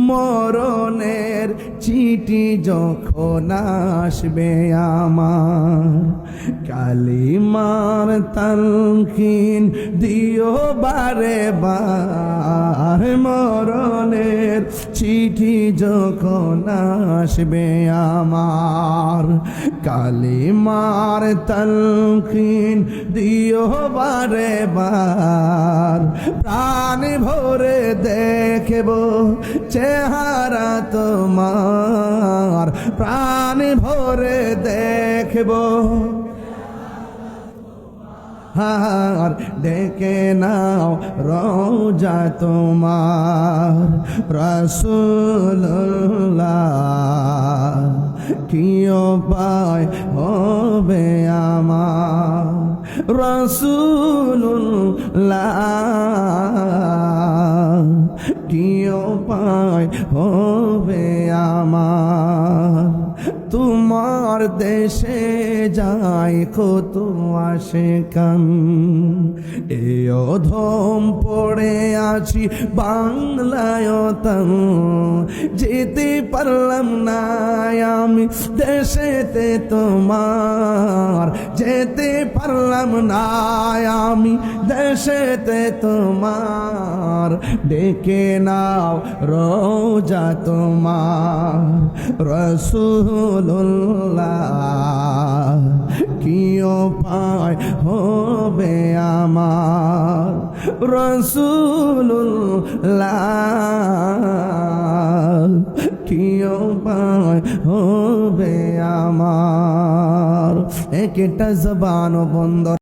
মরণের চিঠি যখন আসবে আমার, কালিমার তালকিন দিও বারে বার। মরণের চিঠি যখন আসবে আমার, কালিমার তালকিন দিও বারে বার। প্রাণ ভরে দেখব চেহারা তোমার, প্রাণ ভরে দেখব হার, ডেকে নাও রওজা তোমার। রাসূলুল্লাহ কি উপায় হবে আমার, রাসূলুল্লাহ কি উপায় হবে আমার। তোমার দেশে যায় কত আশিকান, এ অধম পড়ে আছি বাংলায় তাম। যেতে পারলাম না আমি দেশেতে তোমার, যেতে পারলাম না আমি দেশেতে তোমার। ডেকে নাও রওজা তোমার, রাসূলুল্লাহ কি উপায় হবে আমার, রাসূলুল্লাহ কি উপায় হবে আমার। একটা জবান বন্ধ